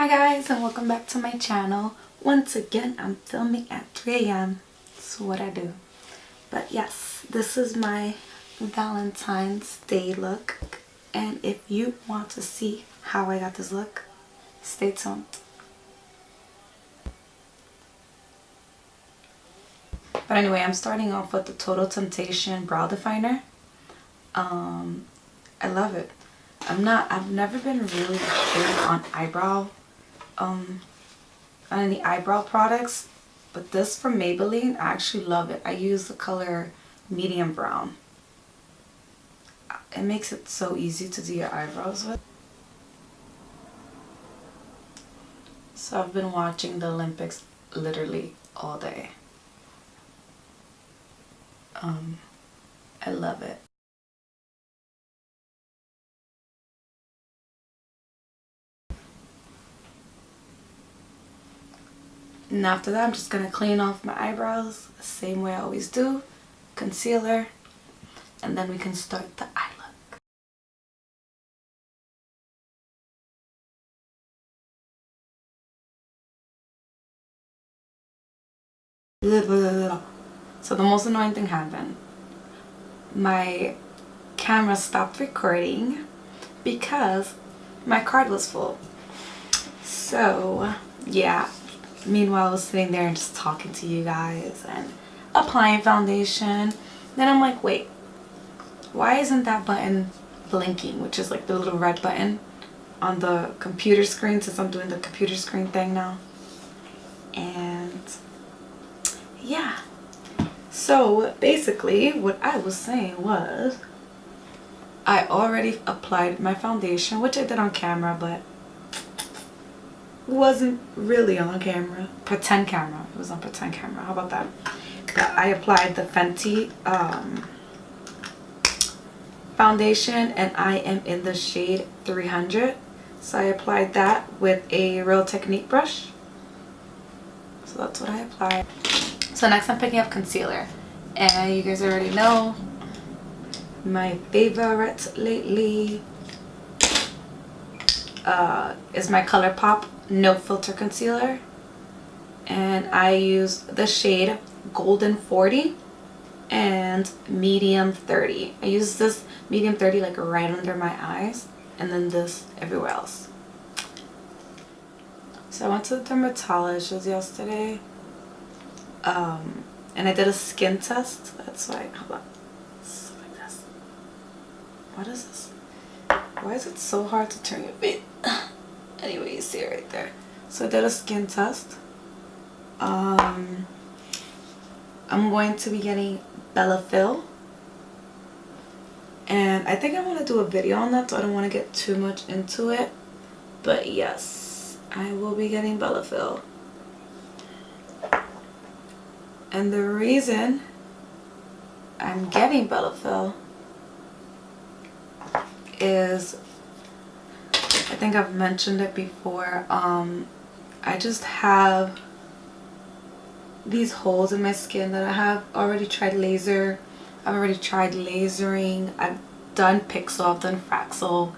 Hi guys, and welcome back to my channel. Once again, I'm filming at 3 a.m. That's what I do. But yes, this is my Valentine's Day look. And if you want to see how I got this look, stay tuned. But anyway, I'm starting off with the Total Temptation Brow Definer. I love it. I've never been really big on any eyebrow products, but this from Maybelline, I actually love it. I use the color medium brown. It makes it so easy to do your eyebrows with. So I've been watching the Olympics literally all day. I love it. And after that, I'm just going to clean off my eyebrows the same way I always do. Concealer. And then we can start the eye look. So the most annoying thing happened. My camera stopped recording because my card was full. So yeah. Meanwhile, I was sitting there and just talking to you guys and applying foundation. Then I'm like, wait, why isn't that button blinking? Which is like the little red button on the computer screen, since I'm doing the computer screen thing now. And yeah. So basically what I was saying was I already applied my foundation, which I did on camera, but wasn't really on camera. Pretend camera. It was on pretend camera. How about that? But I applied the Fenty foundation, and I am in the shade 300. So I applied that with a Real Technique brush. So that's what I applied. So next I'm picking up concealer. And you guys already know my favorite lately is my Colourpop No Filter Concealer, and I use the shade Golden 40 and Medium 30. I use this Medium 30 like right under my eyes, and then this everywhere else. So I went to the dermatologist yesterday, and I did a skin test. That's why, hold on, it's like this. What is this? Why is it so hard to turn your face? Anyway, you see it right there. So I did a skin test. I'm going to be getting Bellafill, and I think I want to do a video on that, so I don't want to get too much into it. But yes, I will be getting Bellafill. And the reason I'm getting Bellafill is, I think I've mentioned it before, I just have these holes in my skin that I have already tried laser. I've already tried lasering. I've done Pixel, I've done Fraxel,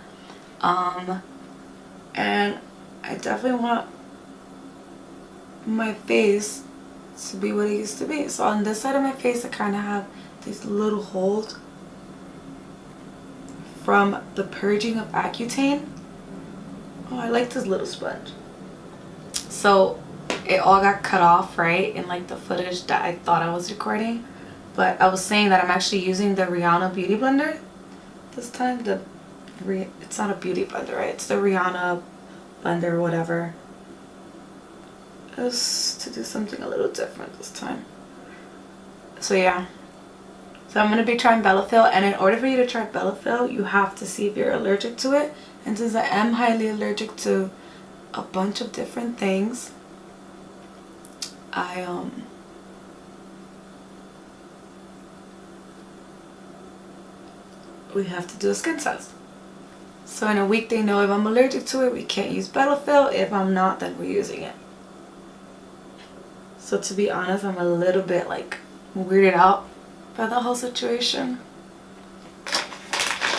and I definitely want my face to be what it used to be. So on this side of my face, I kind of have these little holes from the purging of Accutane. Oh, I like this little sponge. So it all got cut off, right, in like the footage that I thought I was recording. But I was saying that I'm actually using the Rihanna Beauty Blender this time. It's not a beauty blender, right? It's the Rihanna blender or whatever. Just to do something a little different this time. So yeah. So I'm going to be trying Bellafill, and in order for you to try Bellafill, you have to see if you're allergic to it. And since I am highly allergic to a bunch of different things, we have to do a skin test. So in a week they know if I'm allergic to it, we can't use Bellafill. If I'm not, then we're using it. So to be honest, I'm a little bit like weirded out by the whole situation.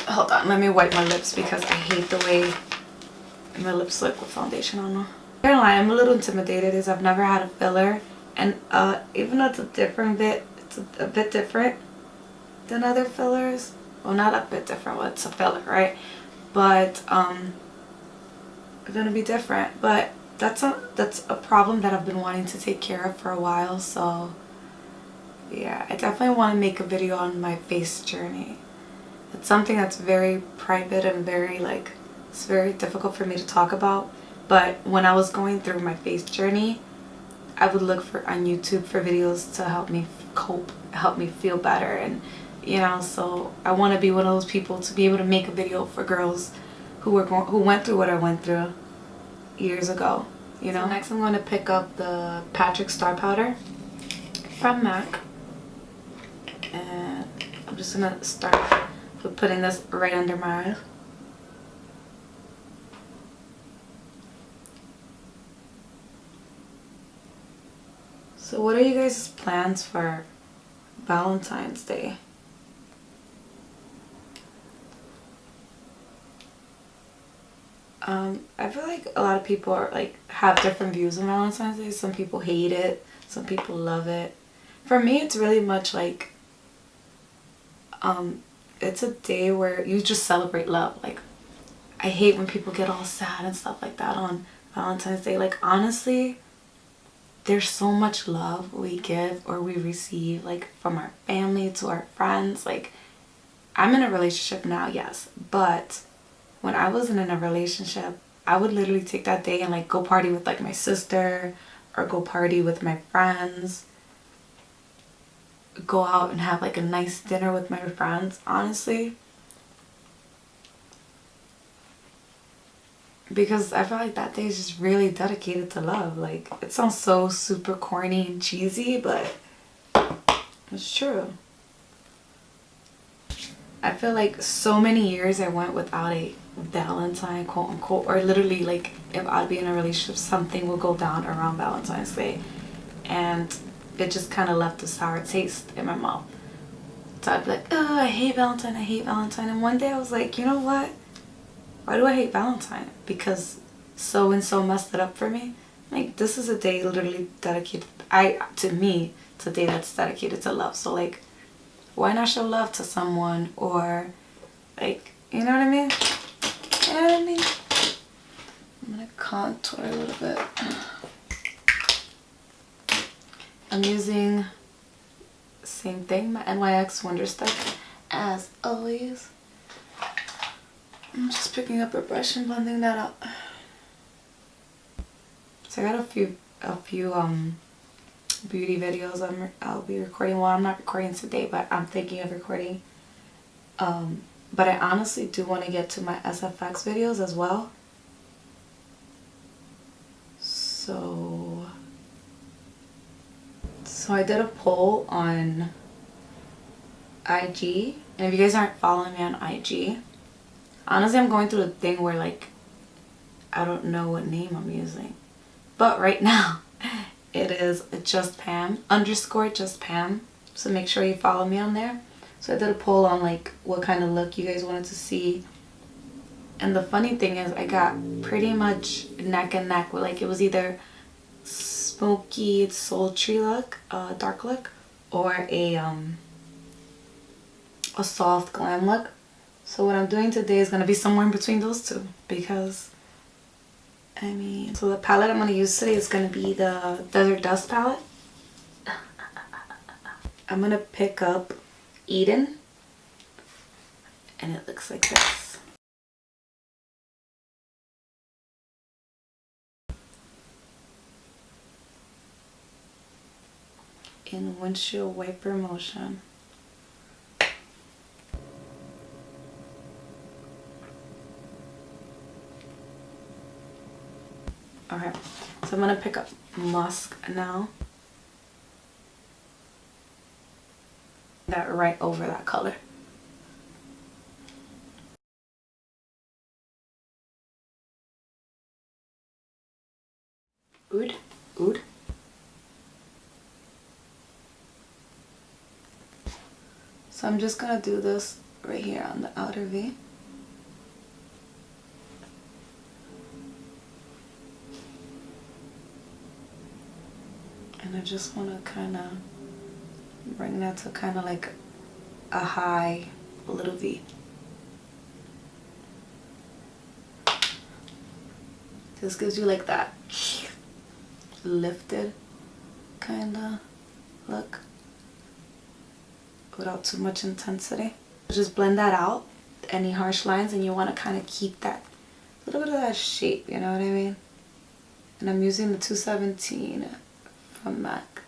Hold on, let me wipe my lips because I hate the way my lips look with foundation on them. I can't lie, I'm a little intimidated as I've never had a filler, and even though it's a bit different than other fillers. Well, not a bit different, well, it's a filler, right? But it's gonna be different. But that's a problem that I've been wanting to take care of for a while. So yeah, I definitely want to make a video on my face journey. It's something that's very private and very like, it's very difficult for me to talk about. But when I was going through my face journey, I would look on YouTube for videos to help me cope, help me feel better, and you know, so I want to be one of those people to be able to make a video for girls who went through what I went through years ago, you know. So next I'm going to pick up the Patrick Star Powder from MAC, and I'm just going to start with putting this right under my eyes. So what are you guys' plans for Valentine's Day? I feel like a lot of people are like have different views on Valentine's Day. Some people hate it, some people love it. For me, it's really much like it's a day where you just celebrate love. Like, I hate when people get all sad and stuff like that on Valentine's Day. Like, honestly, there's so much love we give or we receive, like from our family to our friends. Like, I'm in a relationship now, yes, but when I wasn't in a relationship, I would literally take that day and like go party with like my sister or go party with my friends, go out and have like a nice dinner with my friends, honestly, because I feel like that day is just really dedicated to love. Like, it sounds so super corny and cheesy, but it's true. I feel like so many years I went without a Valentine, quote unquote, or literally like if I'd be in a relationship, something will go down around Valentine's Day, and it just kind of left a sour taste in my mouth. So I'd be like, oh, I hate Valentine, I hate Valentine. And one day I was like, you know what? Why do I hate Valentine? Because so and so messed it up for me. Like, this is a day literally dedicated, to me, it's a day that's dedicated to love. So like, why not show love to someone? Or like, you know what I mean? You know what I mean? I'm gonna contour a little bit. I'm using the same thing, my NYX Wonder Stick, as always. I'm just picking up a brush and blending that out. So I got a few beauty videos I'll be recording. Well, I'm not recording today, but I'm thinking of recording. But I honestly do want to get to my SFX videos as well. So I did a poll on IG, and if you guys aren't following me on IG, honestly, I'm going through a thing where like I don't know what name I'm using, but right now it is just Pam _ just Pam. So make sure you follow me on there. So I did a poll on like what kind of look you guys wanted to see, and the funny thing is I got pretty much neck and neck with, like, it was either smoky sultry look, dark look, or a soft glam look. So what I'm doing today is going to be somewhere in between those two, because I mean, so the palette I'm going to use today is going to be the Desert Dusk palette. I'm going to pick up Eden, and it looks like this. In windshield wiper motion. Okay, so I'm gonna pick up Musk now. That right over that color. Oud, oud. So I'm just gonna do this right here on the outer V. And I just want to kind of bring that to kind of like a high little V. This gives you like that lifted kind of look without too much intensity. Just blend that out, any harsh lines, and you want to kind of keep that little bit of that shape, you know what I mean? And I'm using the 217 from Mac.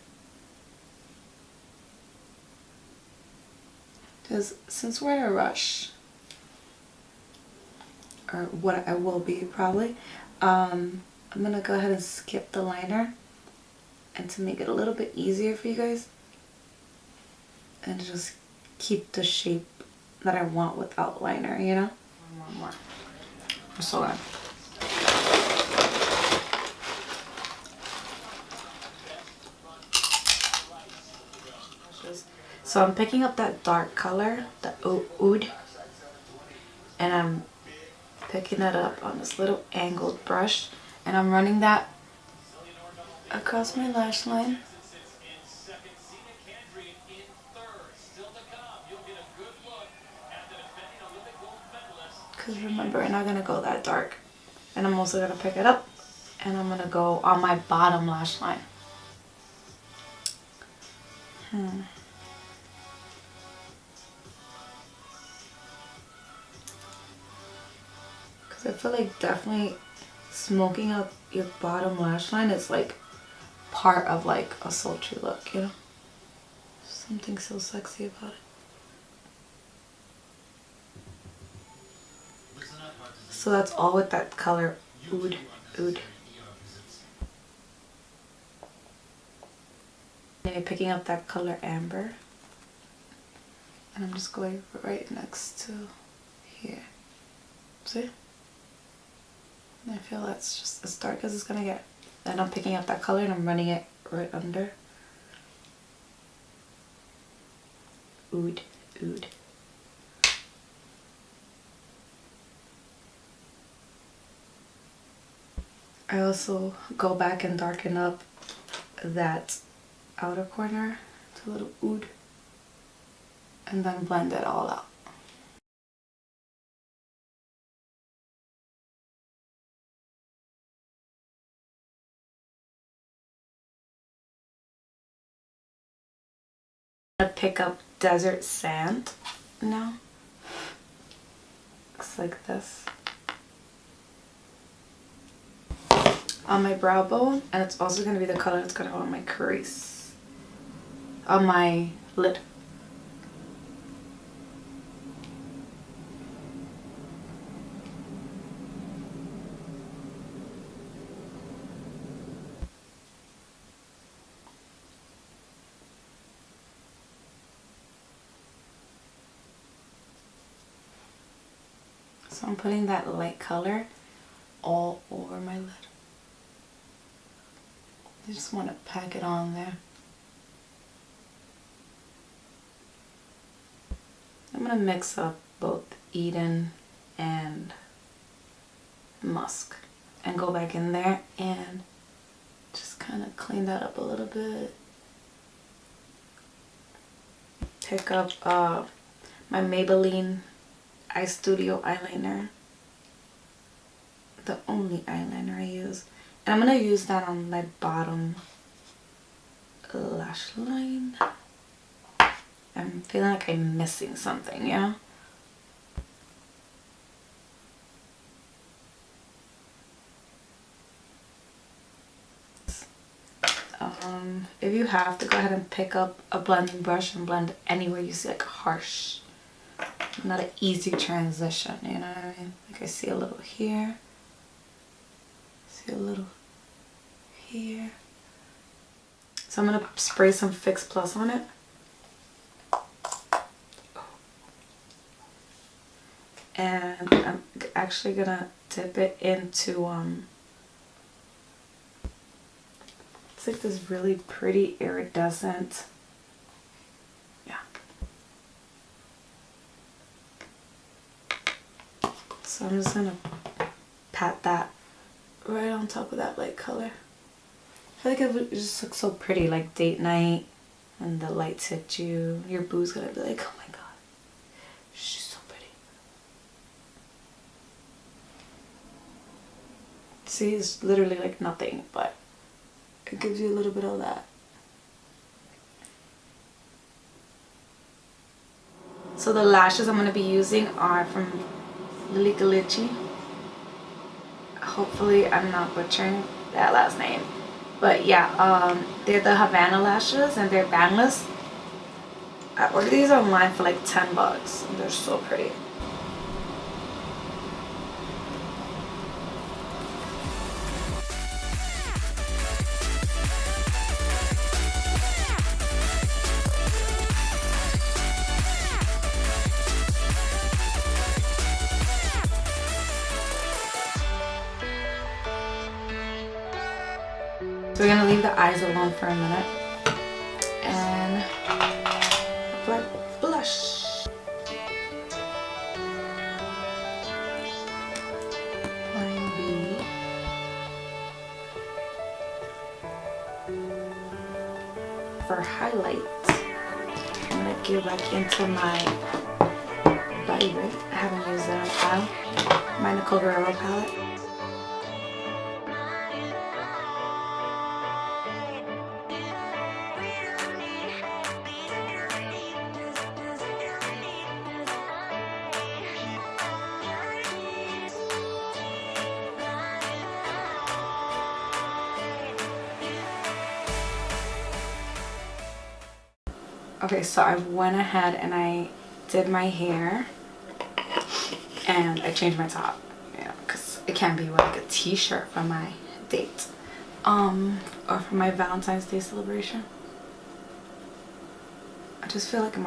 Because since we're in a rush, or what I will be probably, I'm gonna go ahead and skip the liner, and to make it a little bit easier for you guys, and just keep the shape that I want without liner, you know? One more. Just hold on. So I'm picking up that dark color, the Oud, and I'm picking that up on this little angled brush, and I'm running that across my lash line. Because remember, we're not going to go that dark. And I'm also going to pick it up, and I'm going to go on my bottom lash line. Because I feel like definitely smoking up your bottom lash line is like part of like a sultry look, you know? Something so sexy about it. So that's all with that color Oud. Then I'm picking up that color Amber, and I'm just going right next to here. See? And I feel that's just as dark as it's gonna get. Then I'm picking up that color and I'm running it right under. Oud. I also go back and darken up that outer corner to a little Oud, and then blend it all out. I'm gonna pick up Desert Sand now. Looks like this. On my brow bone, and it's also going to be the color that's going to go on my crease, on my lid. So I'm putting that light color all over my lid. I just want to pack it on there. I'm going to mix up both Eden and Musk and go back in there and just kind of clean that up a little bit. Pick up my Maybelline Studio eyeliner. The only eyeliner I use. And I'm going to use that on my bottom lash line. I'm feeling like I'm missing something, yeah? If you have to, go ahead and pick up a blending brush and blend anywhere you see like harsh. Not an easy transition, you know what I mean? Like I see a little here. See a little here. So I'm going to spray some Fix Plus on it. And I'm actually going to dip it into, it's like this really pretty iridescent, yeah. So I'm just going to pat that right on top of that light color. I feel like it would just look so pretty, like date night, and the lights hit you. Your boo's gonna be like, oh my god, she's so pretty. See, it's literally like nothing, but it gives you a little bit of that. So the lashes I'm going to be using are from Lillylashes. Hopefully I'm not butchering that last name. But yeah, they're the Havana lashes and they're bandless. I ordered these online for like 10 bucks. And they're so pretty. So we're gonna leave the eyes alone for a minute and apply blush. Line B. For highlight, I'm gonna get back into my Vibrant. I haven't used that in a while. My Nicole Guerriero palette. Okay, so I went ahead and I did my hair and I changed my top, you know, because it can't be like a t-shirt for my date or for my Valentine's Day celebration. I just feel like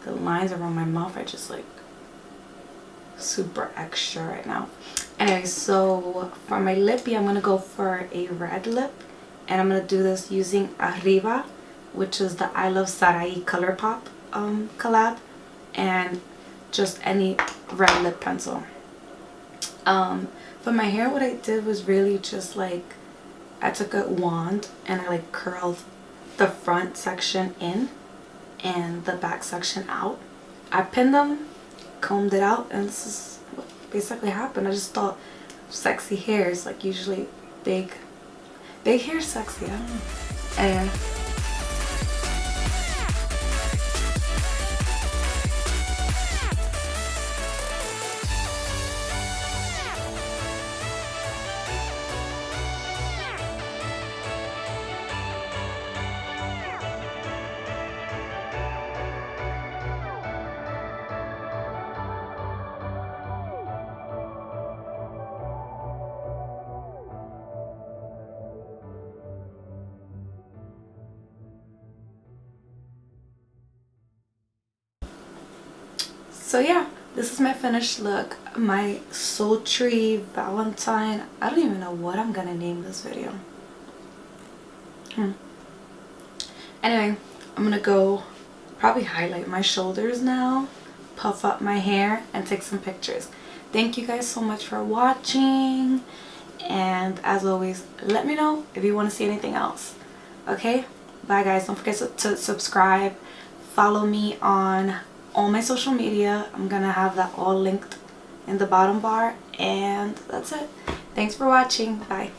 the lines around my mouth are just like super extra right now. Anyway, so for my lippy, I'm gonna go for a red lip, and I'm gonna do this using Arriba, which is the ILuvsarahii Colourpop collab, and just any red lip pencil. For my hair, what I did was really just like, I took a wand and I like curled the front section in and the back section out. I pinned them, combed it out, and this is what basically happened. I just thought sexy hair is like usually big hair is sexy, I don't know. And so yeah, this is my finished look. My Sultry Valentine. I don't even know what I'm gonna name this video. Anyway, I'm gonna go probably highlight my shoulders now, puff up my hair, and take some pictures. Thank you guys so much for watching, and as always, let me know if you want to see anything else. Okay, bye guys. Don't forget to subscribe, follow me on all my social media. I'm gonna have that all linked in the bottom bar, and that's it. Thanks for watching. Bye.